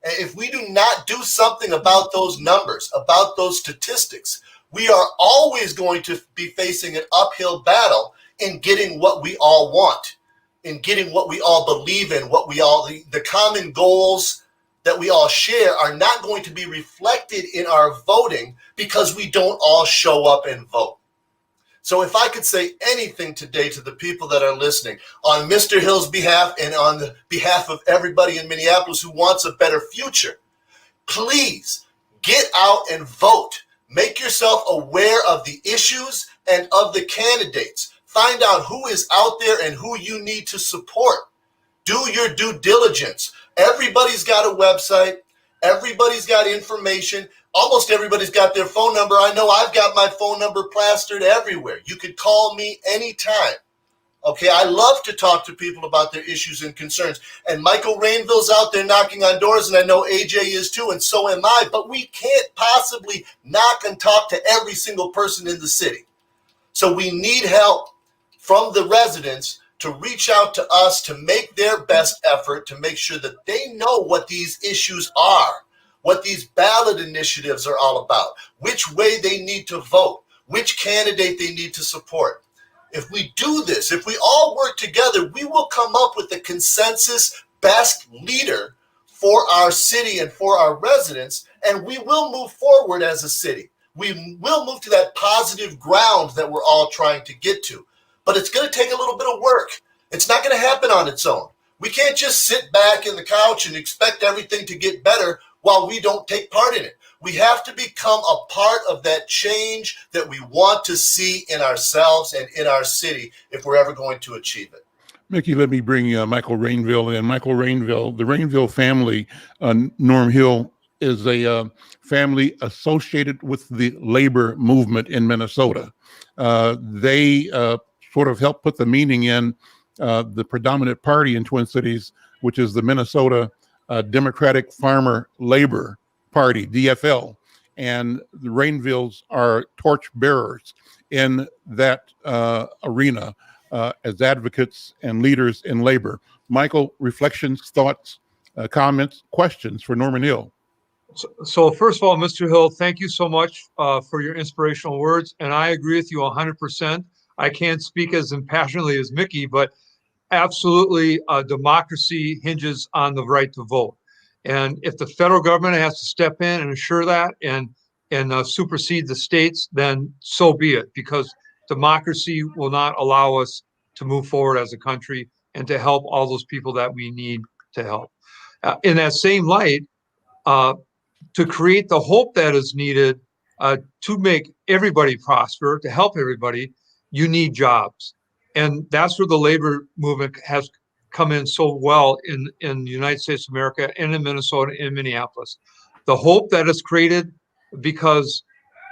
Speaker 7: And if we do not do something about those numbers, about those statistics, we are always going to be facing an uphill battle in getting what we all want, in getting what we all believe in, the common goals that we all share are not going to be reflected in our voting because we don't all show up and vote. So if I could say anything today to the people that are listening on Mr. Hill's behalf and on the behalf of everybody in Minneapolis who wants a better future, please get out and vote. Make yourself aware of the issues and of the candidates. Find out who is out there and who you need to support. Do your due diligence. Everybody's got a website. Everybody's got information. Almost everybody's got their phone number. I know I've got my phone number plastered everywhere. You could call me anytime. Okay, I love to talk to people about their issues and concerns. And Michael Rainville's out there knocking on doors, and I know AJ is too, and so am I. But we can't possibly knock and talk to every single person in the city. So we need help from the residents to reach out to us to make their best effort to make sure that they know what these issues are, what these ballot initiatives are all about, which way they need to vote, which candidate they need to support. If we do this, if we all work together, we will come up with the consensus best leader for our city and for our residents, and we will move forward as a city. We will move to that positive ground that we're all trying to get to. But it's going to take a little bit of work. It's not going to happen on its own. We can't just sit back in the couch and expect everything to get better while we don't take part in it. We have to become a part of that change that we want to see in ourselves and in our city if we're ever going to achieve it.
Speaker 1: Mickey, let me bring Michael Rainville in. Michael Rainville, the Rainville family, Norm Hill, is a family associated with the labor movement in Minnesota. They sort of helped put the meaning in the predominant party in Twin Cities, which is the Minnesota Democratic Farmer Labor Party, DFL. And the Rainvilles are torch bearers in that arena as advocates and leaders in labor. Michael, reflections, thoughts, comments, questions for Norman Hill?
Speaker 2: So first of all, Mr. Hill, thank you so much for your inspirational words. And I agree with you 100%. I can't speak as impassionately as Mickey, but absolutely democracy hinges on the right to vote. And if the federal government has to step in and ensure that and supersede the states, then so be it, because democracy will not allow us to move forward as a country and to help all those people that we need to help. In that same light, to create the hope that is needed to make everybody prosper, to help everybody, you need jobs. And that's where the labor movement has come in so well in the United States of America and in Minnesota and in Minneapolis. The hope that is created because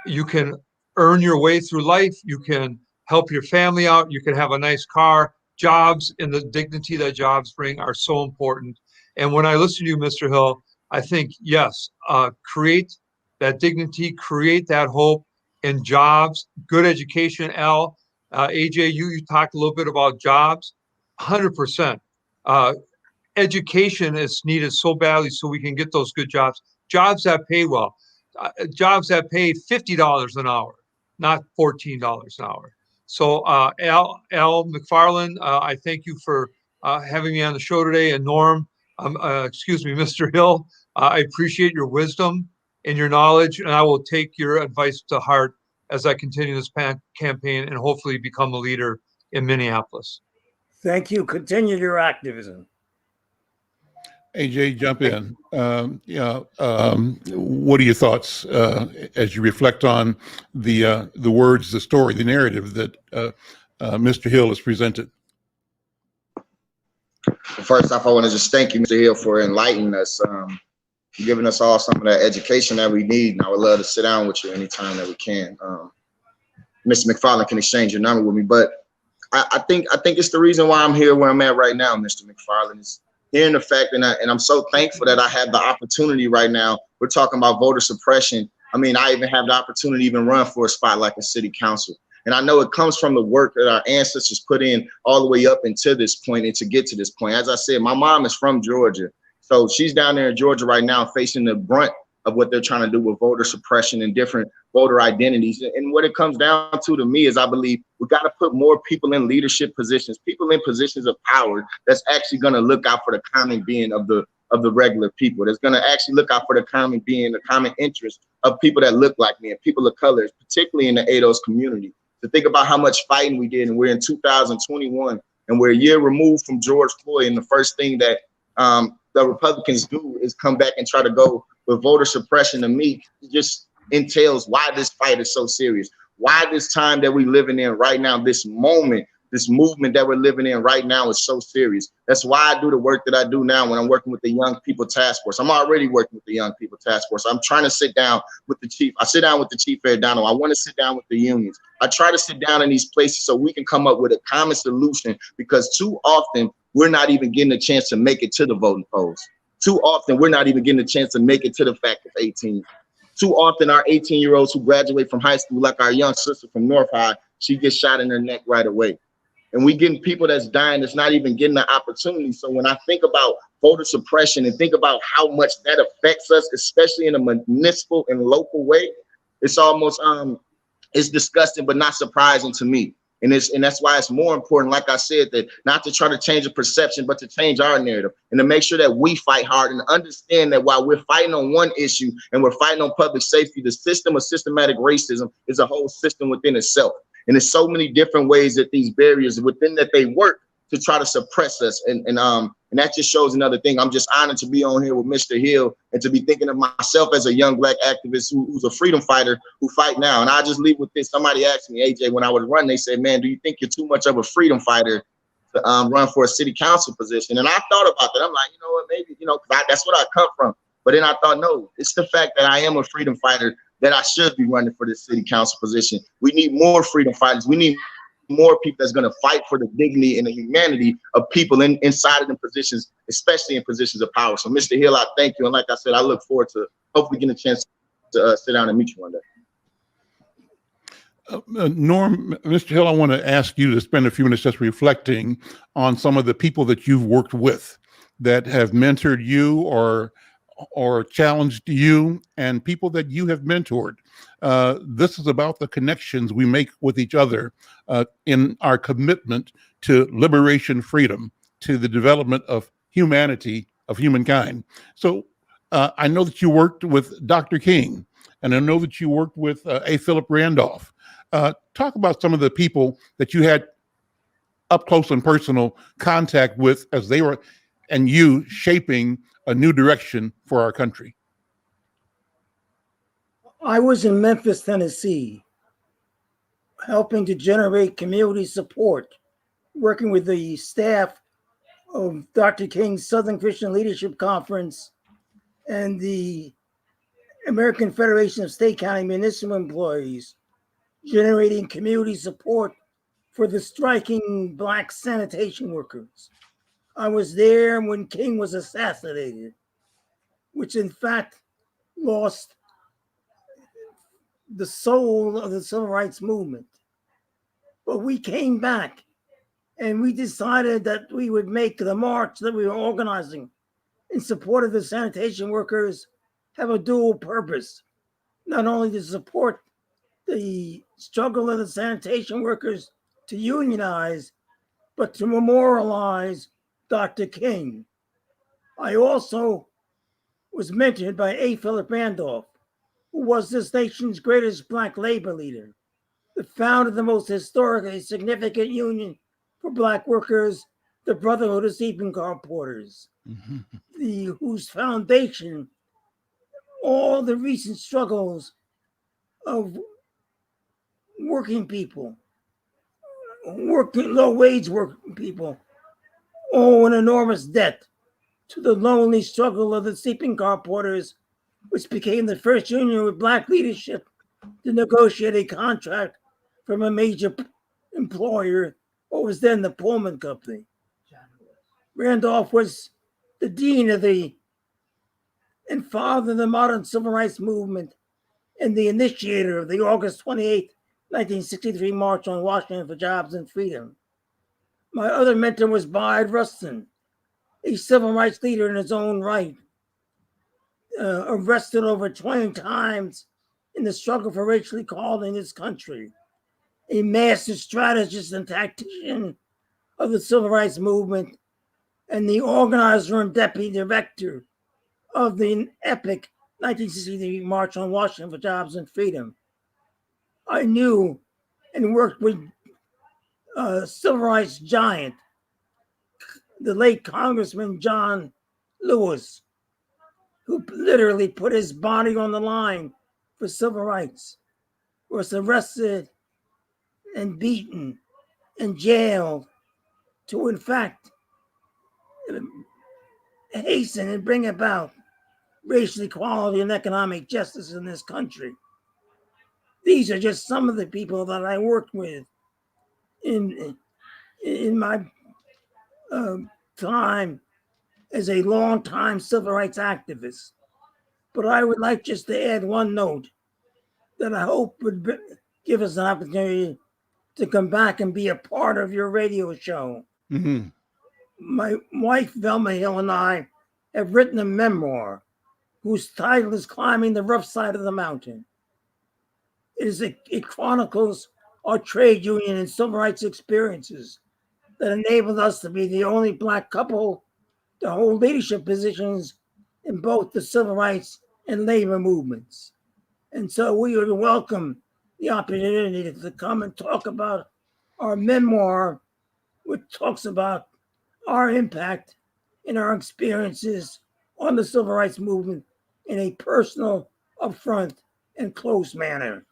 Speaker 2: you can earn your way through life, you can help your family out, you can have a nice car. Jobs and the dignity that jobs bring are so important. And when I listen to you, Mr. Hill, I think, yes, create that dignity, create that hope, and jobs, good education, Al. AJ, you talked a little bit about jobs. 100%. Education is needed so badly so we can get those good jobs. Jobs that pay well. Jobs that pay $50 an hour, not $14 an hour. So Al McFarlane, I thank you for having me on the show today. And Norm, excuse me, Mr. Hill, I appreciate your wisdom and your knowledge, and I will take your advice to heart as I continue this campaign and hopefully become a leader in Minneapolis.
Speaker 6: Thank you. Continue your activism.
Speaker 1: AJ, jump in. What are your thoughts as you reflect on the words, the story, the narrative that Mr. Hill has presented?
Speaker 4: First off, I want to just thank you, Mr. Hill, for enlightening us, giving us all some of that education that we need. And I would love to sit down with you anytime that we can. Mr. McFarlane can exchange your number with me, but I think it's the reason why I'm here where I'm at right now, Mr. McFarlane, is hearing the fact, and I'm so thankful that I have the opportunity right now. We're talking about voter suppression. I mean, I even have the opportunity to even run for a spot like a city council. And I know it comes from the work that our ancestors put in all the way up until this point and to get to this point. As I said, my mom is from Georgia. So she's down there in Georgia right now facing the brunt of what they're trying to do with voter suppression and different voter identities. And what it comes down to me is I believe we got to put more people in leadership positions, people in positions of power that's actually going to look out for the common being of the regular people, that's going to actually look out for the common being, the common interest of people that look like me and people of color, particularly in the ADOS community. To think about how much fighting we did, and we're in 2021, and we're a year removed from George Floyd, and the first thing that the Republicans do is come back and try to go with voter suppression. To me, it just entails why this fight is so serious, why this time that we're living in right now, this moment, this movement that we're living in right now is so serious. That's why I do the work that I do now when I'm working with the Young People Task Force. I'm already working with the Young People Task Force. I'm trying to sit down with the chief. I sit down with the chief at Donald. I want to sit down with the unions. I try to sit down in these places so we can come up with a common solution, because too often we're not even getting a chance to make it to the voting polls. Too often we're not even getting a chance to make it to the fact of 18. Too often our 18-year-olds who graduate from high school, like our young sister from North High, she gets shot in her neck right away. And we getting people that's dying that's not even getting the opportunity. So when I think about voter suppression and think about how much that affects us, especially in a municipal and local way, it's almost it's disgusting, but not surprising to me. And that's why it's more important, like I said, that not to try to change the perception, but to change our narrative and to make sure that we fight hard and understand that while we're fighting on one issue and we're fighting on public safety, the system of systematic racism is a whole system within itself. And there's so many different ways that these barriers within that they work to try to suppress us. And that just shows another thing. I'm just honored to be on here with Mr. Hill and to be thinking of myself as a young Black activist who's a freedom fighter who fight now. And I'll just leave with this. Somebody asked me, AJ, when I was running, they said, man, do you think you're too much of a freedom fighter to run for a city council position? And I thought about that. I'm like, you know what, maybe, that's what I come from. But then I thought, no, it's the fact that I am a freedom fighter that I should be running for this city council position. We need more freedom fighters. We need more people that's going to fight for the dignity and the humanity of people inside of them positions, especially in positions of power. So, Mr. Hill, I thank you. And like I said, I look forward to hopefully getting a chance to sit down and meet you one day.
Speaker 1: Norm, Mr. Hill, I want to ask you to spend a few minutes just reflecting on some of the people that you've worked with that have mentored you or challenged you, and people that you have mentored. This is about the connections we make with each other in our commitment to liberation, freedom, to the development of humanity, of humankind. So I know that you worked with Dr. King, and I know that you worked with A. Philip Randolph. Talk about some of the people that you had up close and personal contact with as they were, and you shaping a new direction for our country.
Speaker 6: I was in Memphis, Tennessee, helping to generate community support, working with the staff of Dr. King's Southern Christian Leadership Conference and the American Federation of State County Municipal Employees, generating community support for the striking Black sanitation workers. I was there when King was assassinated, which in fact lost the soul of the civil rights movement. But we came back and we decided that we would make the march that we were organizing in support of the sanitation workers have a dual purpose. Not only to support the struggle of the sanitation workers to unionize, but to memorialize Dr. King. I also was mentored by A. Philip Randolph, who was this nation's greatest Black labor leader, the founder of the most historically significant union for Black workers, the Brotherhood of Sleeping Car Porters, whose foundation all the recent struggles of working people, working low-wage working people, owe an enormous debt to the lonely struggle of the sleeping car porters, which became the first union with Black leadership to negotiate a contract from a major employer, what was then the Pullman Company. Randolph was the dean of and father of the modern civil rights movement and the initiator of the August 28, 1963 March on Washington for Jobs and Freedom. My other mentor was Bayard Rustin, a civil rights leader in his own right, arrested over 20 times in the struggle for racial equality in this country, a master strategist and tactician of the civil rights movement, and the organizer and deputy director of the epic 1963 March on Washington for Jobs and Freedom. I knew and worked with civil rights giant, the late Congressman John Lewis, who literally put his body on the line for civil rights, was arrested and beaten and jailed to, in fact, hasten and bring about racial equality and economic justice in this country. These are just some of the people that I worked with in my time as a long-time civil rights activist. But I would like just to add one note that I hope would give us an opportunity to come back and be a part of your radio show.
Speaker 1: Mm-hmm.
Speaker 6: My wife, Velma Hill, and I have written a memoir whose title is Climbing the Rough Side of the Mountain. It chronicles our trade union and civil rights experiences that enabled us to be the only Black couple to hold leadership positions in both the civil rights and labor movements. And so we would welcome the opportunity to come and talk about our memoir, which talks about our impact and our experiences on the civil rights movement in a personal, upfront, and close manner.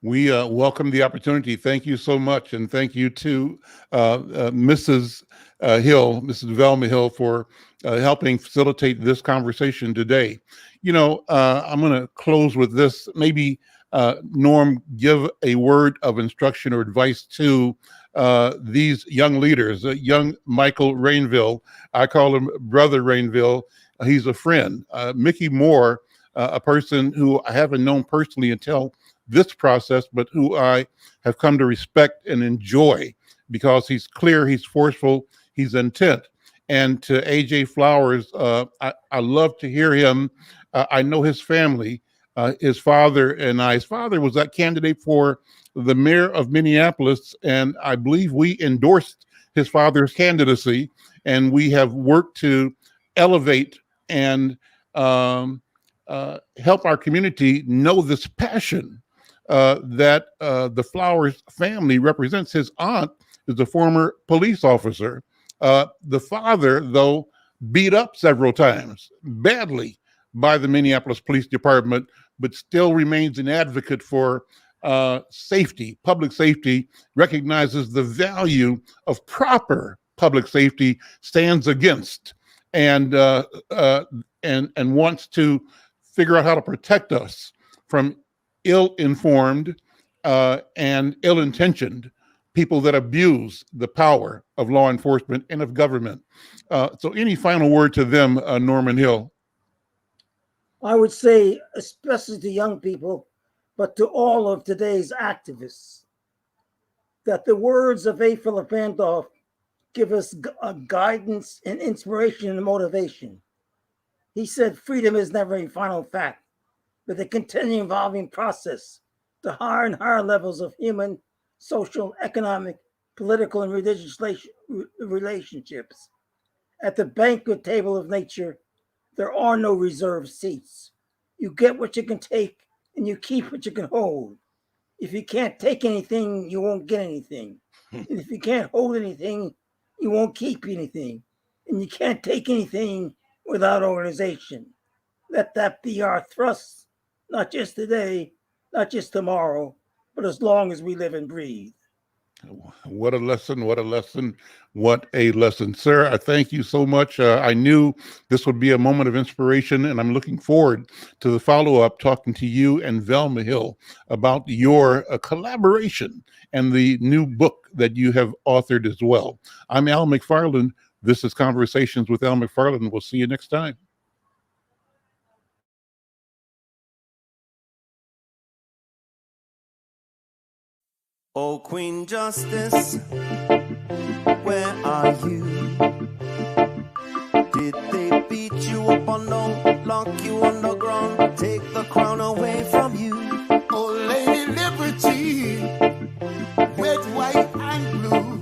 Speaker 1: We welcome the opportunity. Thank you so much. And thank you to Mrs. Hill, Mrs. Velma Hill, for helping facilitate this conversation today. You know, I'm going to close with this. Maybe, Norm, give a word of instruction or advice to these young leaders. Young Michael Rainville, I call him Brother Rainville. He's a friend. Mickey Moore, a person who I haven't known personally until this process, but who I have come to respect and enjoy because he's clear, he's forceful, he's intent. And to AJ Flowers, I love to hear him. I know his family, his father and I. His father was that candidate for the mayor of Minneapolis, and I believe we endorsed his father's candidacy, and we have worked to elevate and help our community know this passion that the Flowers family represents. His aunt is a former police officer. The father, though, beat up several times, badly, by the Minneapolis Police Department, but still remains an advocate for safety, public safety, recognizes the value of proper public safety, stands against, and wants to figure out how to protect us from ill-informed and ill-intentioned people that abuse the power of law enforcement and of government. So any final word to them, Norman Hill?
Speaker 6: I would say, especially to young people, but to all of today's activists, that the words of A. Philip Randolph give us guidance and inspiration and motivation. He said, freedom is never a final fact, but a continuing evolving process to higher and higher levels of human, social, economic, political, and religious relationships. At the banquet table of nature, there are no reserved seats. You get what you can take and you keep what you can hold. If you can't take anything, you won't get anything. And if you can't hold anything, you won't keep anything. And you can't take anything without organization. Let that be our thrust, not just today, not just tomorrow, but as long as we live and breathe.
Speaker 1: What a lesson, what a lesson, what a lesson. Sir, I thank you so much. I knew this would be a moment of inspiration, and I'm looking forward to the follow-up, talking to you and Velma Hill about your collaboration and the new book that you have authored as well. I'm Al McFarlane. This is Conversations with Al McFarlane. We'll see you next time.
Speaker 8: Oh, Queen Justice, where are you? Did they beat you up or no? Lock you on the ground, take the crown away from you?
Speaker 9: Oh, Lady Liberty, red, white, and blue.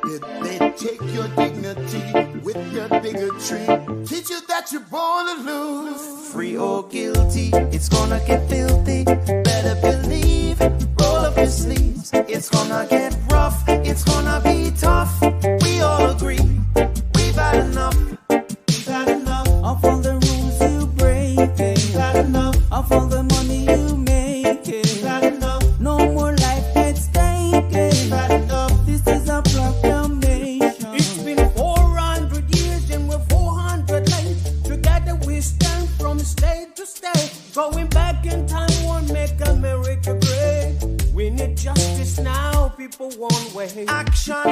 Speaker 9: Did they take your dignity with their bigotry? Teach you that you're born to lose.
Speaker 8: Free or guilty, it's gonna get filthy. Better believe, roll up your sleeves. It's gonna get rough, it's gonna be tough. We all agree, we've had enough.
Speaker 9: We've had enough
Speaker 8: of all the rules you break.
Speaker 9: We've had enough
Speaker 8: of all the money you make.
Speaker 9: We've had enough.
Speaker 8: No more life at stake.
Speaker 9: We've had enough.
Speaker 8: This is a proclamation.
Speaker 9: It's been 400 years and we're 400 late. Together we stand from state to state. Going back in time won't make America great. We need justice now, people won't wait.
Speaker 8: Action,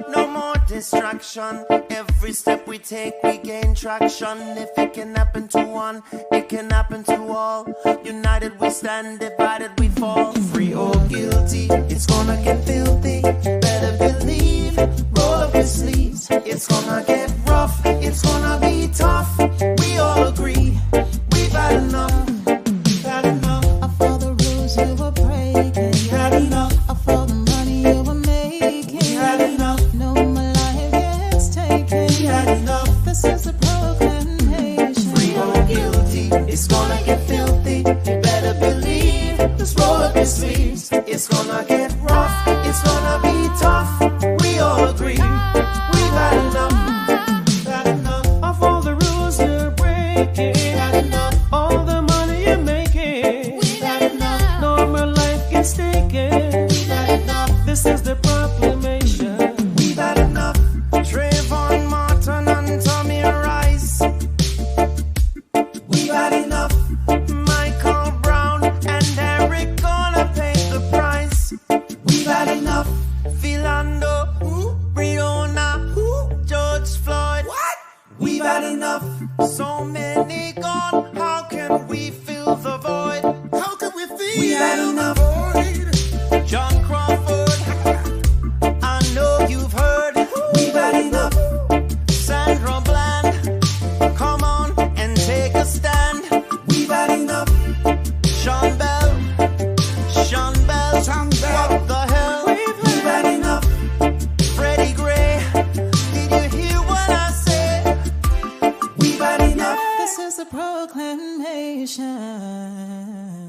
Speaker 8: no more distraction. Every step we take, we gain traction. If it can happen to one, it can happen to all. United we stand, divided we fall. Free or guilty, it's gonna get filthy. Better believe, roll up your sleeves. It's gonna get rough, it's gonna be tough. We all agree, we've had enough.
Speaker 9: We've had enough
Speaker 8: of all the rules you were breaking.
Speaker 9: We had enough
Speaker 8: of all the money you were making.
Speaker 9: We had enough.
Speaker 8: No more life gets taken.
Speaker 9: We had enough.
Speaker 8: This is a proclamation.
Speaker 9: Free or guilty,
Speaker 8: It's gonna get filthy.
Speaker 9: you better believe. Just roll up your sleeves.
Speaker 8: It's gonna get rough. It's gonna be tough.
Speaker 9: We all agree, we've had enough. We've had enough
Speaker 8: Of all the rules you're breaking.
Speaker 9: We've had enough.
Speaker 8: All the money you're making.
Speaker 9: We've had enough.
Speaker 8: No more life gets taken.
Speaker 9: We've had enough.
Speaker 8: This is the proclamation.
Speaker 9: We've had enough.
Speaker 8: Trayvon Martin and Tommy Rice.
Speaker 9: We've had enough.
Speaker 8: Michael Brown and Eric gonna pay the price.
Speaker 9: We've had enough.
Speaker 8: Philando, Breonna, George Floyd.
Speaker 9: What? We've had enough.
Speaker 8: So many gone, how can we fill the void?
Speaker 9: How can we feel?
Speaker 8: We had enough. John Crawford, I know you've heard.
Speaker 9: We've had enough.
Speaker 8: Sandra Bland, come on and take a stand.
Speaker 9: We've had enough.
Speaker 8: Sean Bell, what the hell?
Speaker 9: We've had enough.
Speaker 8: Freddie Gray, did you hear what I said?
Speaker 9: We've had enough.
Speaker 8: This is a proclamation.